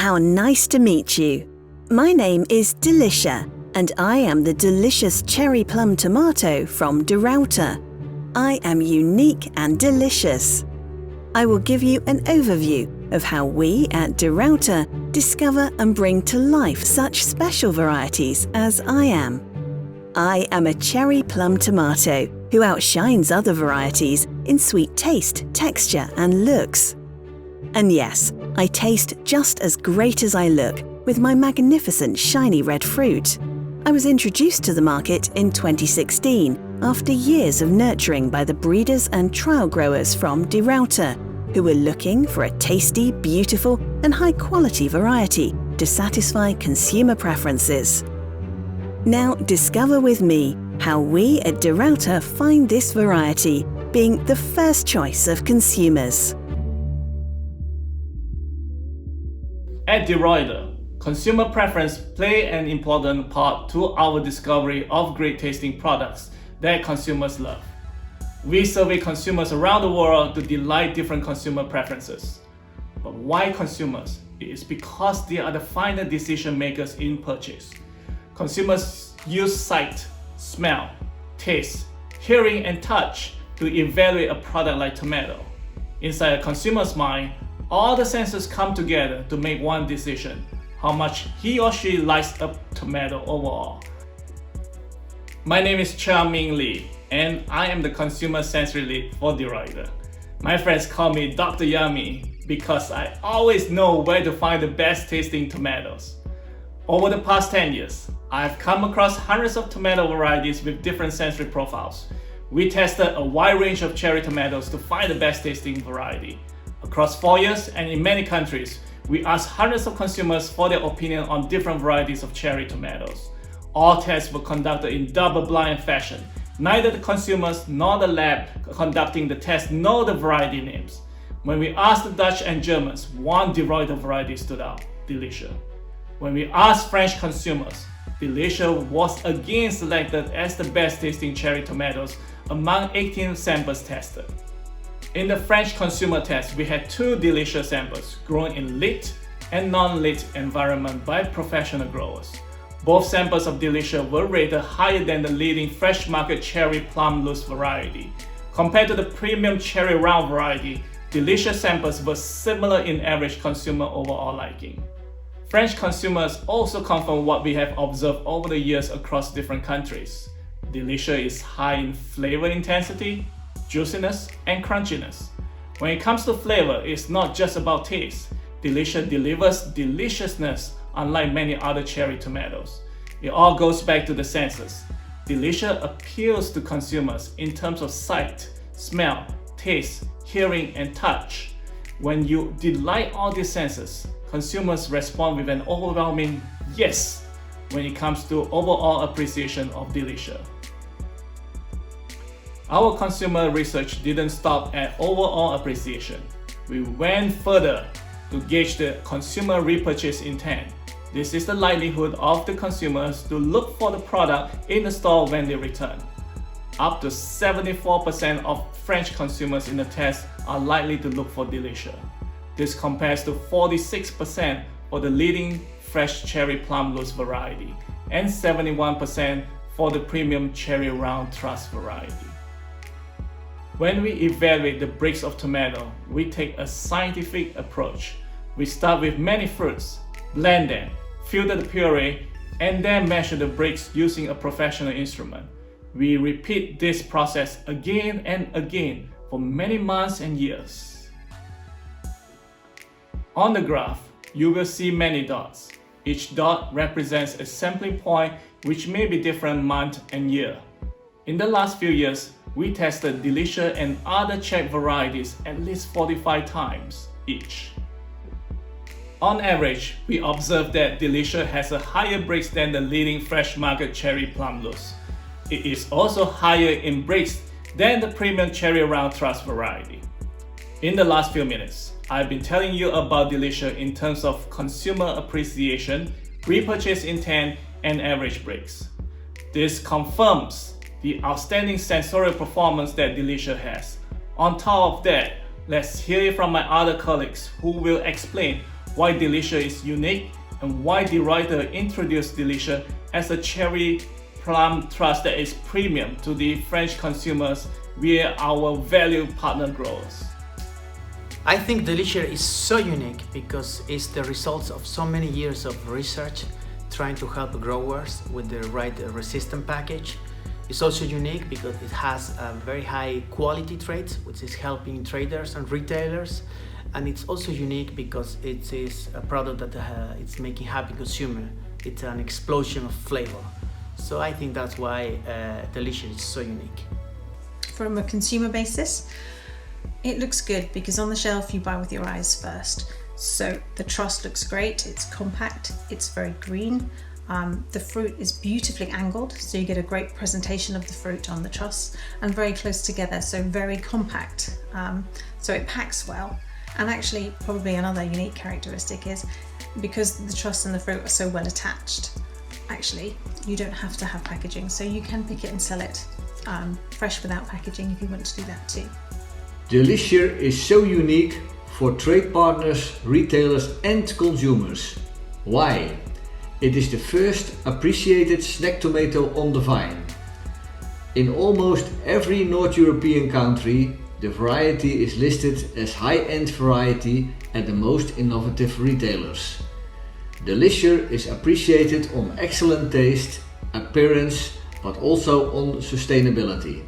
How nice to meet you. My name is Delisher, and I am the delicious cherry plum tomato from Ruiter. I am unique and delicious. I will give you an overview of how we at Ruiter discover and bring to life such special varieties as I am. I am a cherry plum tomato who outshines other varieties in sweet taste, texture and looks. And yes, I taste just as great as I look with my magnificent shiny red fruit. I was introduced to the market in 2016 after years of nurturing by the breeders and trial growers from Ruiter, who were looking for a tasty, beautiful and high-quality variety to satisfy consumer preferences. Now discover with me how we at Ruiter find this variety, being the first choice of consumers. At Ruiter, consumer preference play an important part to our discovery of great tasting products that consumers love. We survey consumers around the world to delight different consumer preferences. But why consumers? It is because they are the final decision makers in purchase. Consumers use sight, smell, taste, hearing and touch to evaluate a product like tomato. Inside a consumer's mind, all the senses come together to make one decision: how much he or she likes a tomato overall. My name is Chia Ming Lee, and I am the consumer sensory lead for Ruiter. My friends call me Dr. Yummy because I always know where to find the best tasting tomatoes. Over the past 10 years, I have come across hundreds of tomato varieties with different sensory profiles. We tested a wide range of cherry tomatoes to find the best tasting variety. Across 4 years and in many countries, we asked hundreds of consumers for their opinion on different varieties of cherry tomatoes. All tests were conducted in double-blind fashion. Neither the consumers nor the lab conducting the test know the variety names. When we asked the Dutch and Germans, one Ruiter variety stood out: Delisher. When we asked French consumers, Delisher was again selected as the best tasting cherry tomatoes among 18 samples tested. In the French consumer test, we had 2 Delisher samples grown in lit and non-lit environment by professional growers. Both samples of Delisher were rated higher than the leading fresh market cherry plum loose variety. Compared to the premium cherry round variety, Delisher samples were similar in average consumer overall liking. French consumers also confirm what we have observed over the years across different countries. Delisher is high in flavor intensity, juiciness and crunchiness. When it comes to flavor, it's not just about taste. Delisher delivers deliciousness unlike many other cherry tomatoes. It all goes back to the senses. Delisher appeals to consumers in terms of sight, smell, taste, hearing and touch. When you delight all these senses, consumers respond with an overwhelming yes when it comes to overall appreciation of Delisher. Our consumer research didn't stop at overall appreciation. We went further to gauge the consumer repurchase intent. This is the likelihood of the consumers to look for the product in the store when they return. Up to 74% of French consumers in the test are likely to look for Delisher. This compares to 46% for the leading fresh cherry plum loose variety and 71% for the premium cherry round trust variety. When we evaluate the bricks of tomato, we take a scientific approach. We start with many fruits, blend them, filter the puree, and then measure the bricks using a professional instrument. We repeat this process again and again for many months and years. On the graph, you will see many dots. Each dot represents a sampling point which may be different month and year. In the last few years, we tested Delisher and other Czech varieties at least 45 times each. On average, we observed that Delisher has a higher bricks than the leading fresh market cherry plum loose. It is also higher in bricks than the premium cherry round trust variety. In the last few minutes, I've been telling you about Delisher in terms of consumer appreciation, repurchase intent, and average bricks. This confirms the outstanding sensorial performance that Delisher has. On top of that, let's hear it from my other colleagues who will explain why Delisher is unique, and why the Ruiter introduced Delisher as a cherry plum trust that is premium to the French consumers via our valued partner growers. I think Delisher is so unique because it's the results of so many years of research trying to help growers with the right resistant package. It's also unique because it has a very high quality traits, which is helping traders and retailers. And it's also unique because it is a product that it's making happy consumer. It's an explosion of flavor. So I think that's why Delisher is so unique. From a consumer basis, it looks good because on the shelf you buy with your eyes first. So the truss looks great, it's compact, it's very green. The fruit is beautifully angled, so you get a great presentation of the fruit on the truss, and very close together, so very compact. So it packs well. And actually, probably another unique characteristic is because the truss and the fruit are so well attached, actually, you don't have to have packaging, so you can pick it and sell it fresh without packaging if you want to do that too. Delisher is so unique for trade partners, retailers and consumers. Why? It is the first appreciated snack tomato on the vine. In almost every North European country, the variety is listed as high-end variety at the most innovative retailers. Delisher is appreciated on excellent taste, appearance, but also on sustainability.